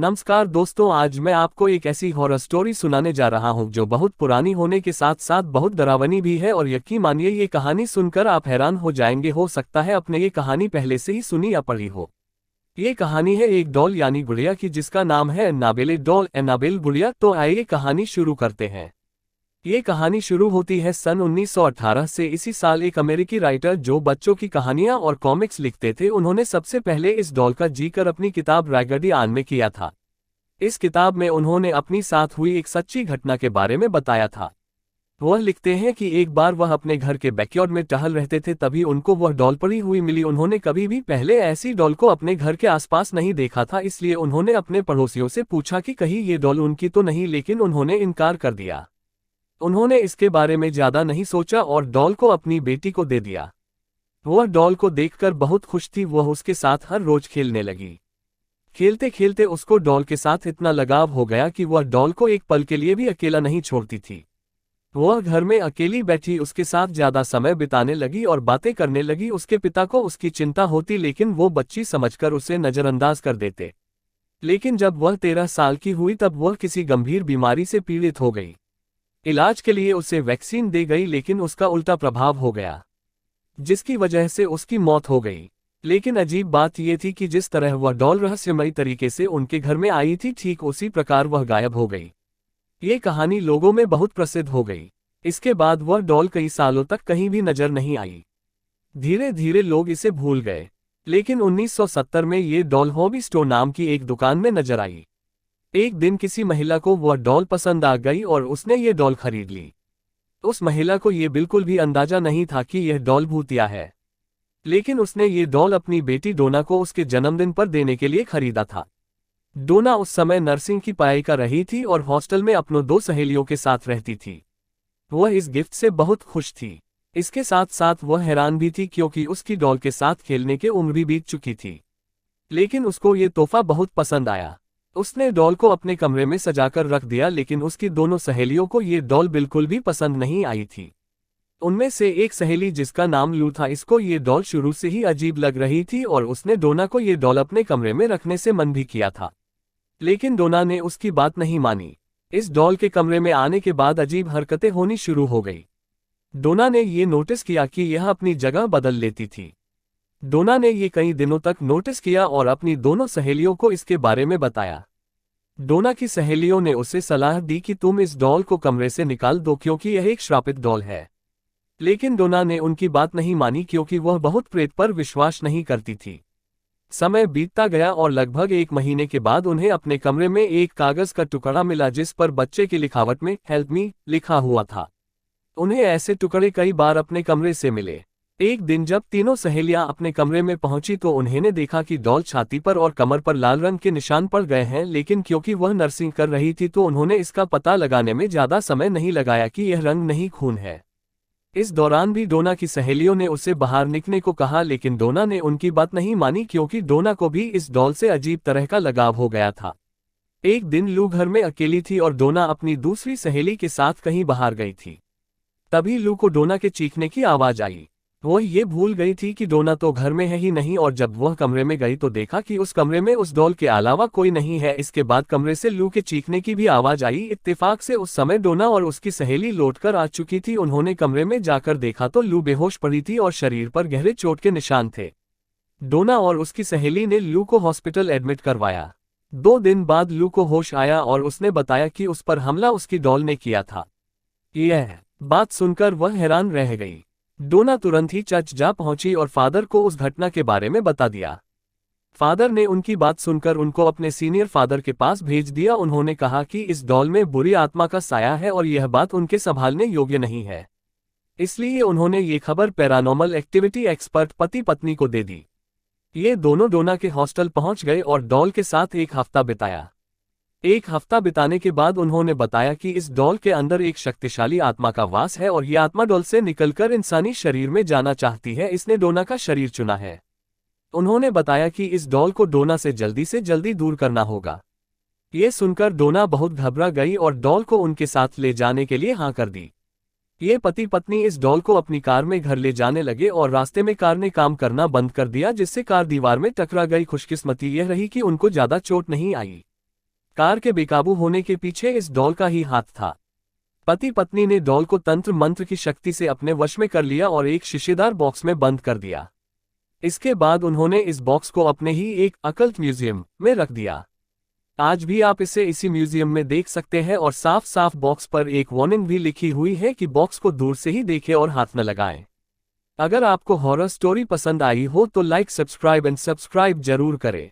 नमस्कार दोस्तों, आज मैं आपको एक ऐसी हॉरर स्टोरी सुनाने जा रहा हूं जो बहुत पुरानी होने के साथ साथ बहुत डरावनी भी है। और यकीन मानिए, ये कहानी सुनकर आप हैरान हो जाएंगे। हो सकता है आपने ये कहानी पहले से ही सुनी या पढ़ी हो। ये कहानी है एक डॉल यानी गुड़िया की, जिसका नाम है एनाबेल डॉल, एनाबेल गुड़िया। तो आइए कहानी शुरू करते हैं। ये कहानी शुरू होती है सन 1918 से। इसी साल एक अमेरिकी राइटर जो बच्चों की कहानियां और कॉमिक्स लिखते थे, उन्होंने सबसे पहले इस डॉल का जिक्र अपनी किताब रैगडी आन में किया था। इस किताब में उन्होंने अपनी साथ हुई एक सच्ची घटना के बारे में बताया था। वह लिखते हैं कि एक बार वह अपने घर के बैकयार्ड में टहल रहे थे, तभी उनको वह डॉल पड़ी हुई मिली। उन्होंने कभी भी पहले ऐसी डॉल को अपने घर के आसपास नहीं देखा था, इसलिए उन्होंने अपने पड़ोसियों से पूछा कि कहीं ये डॉल उनकी तो नहीं, लेकिन उन्होंने इनकार कर दिया। उन्होंने इसके बारे में ज्यादा नहीं सोचा और डॉल को अपनी बेटी को दे दिया। वह डॉल को देखकर बहुत खुश थी। वह उसके साथ हर रोज खेलने लगी। खेलते खेलते उसको डॉल के साथ इतना लगाव हो गया कि वह डॉल को एक पल के लिए भी अकेला नहीं छोड़ती थी। वह घर में अकेली बैठी उसके साथ ज्यादा समय बिताने लगी और बातें करने लगी। उसके पिता को उसकी चिंता होती, लेकिन वो बच्ची समझकर उसे नजरअंदाज कर देते। लेकिन जब वह 13 साल की हुई तब वह किसी गंभीर बीमारी से पीड़ित हो गई। इलाज के लिए उसे वैक्सीन दी गई, लेकिन उसका उल्टा प्रभाव हो गया, जिसकी वजह से उसकी मौत हो गई। लेकिन अजीब बात यह थी कि जिस तरह वह डॉल रहस्यमयी तरीके से उनके घर में आई थी, ठीक उसी प्रकार वह गायब हो गई। ये कहानी लोगों में बहुत प्रसिद्ध हो गई। इसके बाद वह डॉल कई सालों तक कहीं भी नजर नहीं आई। धीरे धीरे लोग इसे भूल गए, लेकिन 1970 में ये डॉल हॉबी स्टोर नाम की एक दुकान में नजर आई। एक दिन किसी महिला को वह डॉल पसंद आ गई और उसने ये डॉल खरीद ली। उस महिला को ये बिल्कुल भी अंदाजा नहीं था कि यह डॉल भूतिया है, लेकिन उसने ये डॉल अपनी बेटी डोना को उसके जन्मदिन पर देने के लिए खरीदा था। डोना उस समय नर्सिंग की पढ़ाई कर रही थी और हॉस्टल में अपनों 2 सहेलियों के साथ रहती थी। वह इस गिफ्ट से बहुत खुश थी। इसके साथ साथ वह हैरान भी थी, क्योंकि उसकी डॉल के साथ खेलने की उम्र भी बीत चुकी थी। लेकिन उसको ये तोहफा बहुत पसंद आया। उसने डॉल को अपने कमरे में सजाकर रख दिया, लेकिन उसकी दोनों सहेलियों को ये डॉल बिल्कुल भी पसंद नहीं आई थी। उनमें से एक सहेली, जिसका नाम लू था, इसको ये डॉल शुरू से ही अजीब लग रही थी और उसने डोना को ये डॉल अपने कमरे में रखने से मन भी किया था। लेकिन डोना ने उसकी बात नहीं मानी। इस डॉल के कमरे में आने के बाद अजीब हरकतें होनी शुरू हो गई। डोना ने ये नोटिस किया कि यह अपनी जगह बदल लेती थी। डोना ने ये कई दिनों तक नोटिस किया और अपनी दोनों सहेलियों को इसके बारे में बताया। डोना की सहेलियों ने उसे सलाह दी कि तुम इस डॉल को कमरे से निकाल दो, क्योंकि यह एक श्रापित डॉल है। लेकिन डोना ने उनकी बात नहीं मानी, क्योंकि वह बहुत प्रेत पर विश्वास नहीं करती थी। समय बीतता गया और लगभग 1 महीने के बाद उन्हें अपने कमरे में एक कागज का टुकड़ा मिला, जिस पर बच्चे की लिखावट में हेल्प मी लिखा हुआ था। उन्हें ऐसे टुकड़े कई बार अपने कमरे से मिले। एक दिन जब तीनों सहेलियां अपने कमरे में पहुंची तो उन्होंने देखा कि डॉल छाती पर और कमर पर लाल रंग के निशान पड़ गए हैं। लेकिन क्योंकि वह नर्सिंग कर रही थी तो उन्होंने इसका पता लगाने में ज्यादा समय नहीं लगाया कि यह रंग नहीं, खून है। इस दौरान भी डोना की सहेलियों ने उसे बाहर निकलने को कहा, लेकिन डोना ने उनकी बात नहीं मानी, क्योंकि डोना को भी इस डॉल से अजीब तरह का लगाव हो गया था। एक दिन लू घर में अकेली थी और डोना अपनी दूसरी सहेली के साथ कहीं बाहर गई थी। तभी लू को डोना के चीखने की आवाज आई। वह ये भूल गई थी कि डोना तो घर में है ही नहीं, और जब वह कमरे में गई तो देखा कि उस कमरे में उस डॉल के अलावा कोई नहीं है। इसके बाद कमरे से लू के चीखने की भी आवाज आई। इत्तेफाक से उस समय डोना और उसकी सहेली लौटकर आ चुकी थी। उन्होंने कमरे में जाकर देखा तो लू बेहोश पड़ी थी और शरीर पर गहरे चोट के निशान थे। डोना और उसकी सहेली ने लू को हॉस्पिटल एडमिट करवाया। 2 दिन बाद लू को होश आया और उसने बताया कि उस पर हमला उसकी डॉल ने किया था। यह बात सुनकर वह हैरान रह गई। डोना तुरंत ही चर्च जा पहुंची और फादर को उस घटना के बारे में बता दिया। फादर ने उनकी बात सुनकर उनको अपने सीनियर फादर के पास भेज दिया। उन्होंने कहा कि इस डॉल में बुरी आत्मा का साया है और यह बात उनके संभालने योग्य नहीं है। इसलिए उन्होंने ये खबर पैरानॉर्मल एक्टिविटी एक्सपर्ट पति पत्नी को दे दी। ये दोनों डोना के हॉस्टल पहुंच गए और डॉल के साथ 1 हफ्ता बिताया। 1 हफ्ता बिताने के बाद उन्होंने बताया कि इस डॉल के अंदर एक शक्तिशाली आत्मा का वास है और ये आत्मा डॉल से निकलकर इंसानी शरीर में जाना चाहती है। इसने डोना का शरीर चुना है। उन्होंने बताया कि इस डॉल को डोना से जल्दी दूर करना होगा। ये सुनकर डोना बहुत घबरा गई और डॉल को उनके साथ ले जाने के लिए हाँ कर दी। ये पति पत्नी इस डॉल को अपनी कार में घर ले जाने लगे और रास्ते में कार ने काम करना बंद कर दिया, जिससे कार दीवार में टकरा गई। खुशकिस्मती यह रही कि उनको ज्यादा चोट नहीं आई। कार के बेकाबू होने के पीछे इस डॉल का ही हाथ था। पति पत्नी ने डॉल को तंत्र मंत्र की शक्ति से अपने वश में कर लिया और एक शीशेदार बॉक्स में बंद कर दिया। इसके बाद उन्होंने इस बॉक्स को अपने ही एक अकल्ट म्यूजियम में रख दिया। आज भी आप इसे इसी म्यूजियम में देख सकते हैं और साफ साफ बॉक्स पर एक वार्निंग भी लिखी हुई है कि बॉक्स को दूर से ही देखें और हाथ न लगाएं। अगर आपको हॉरर स्टोरी पसंद आई हो तो लाइक सब्सक्राइब जरूर करें।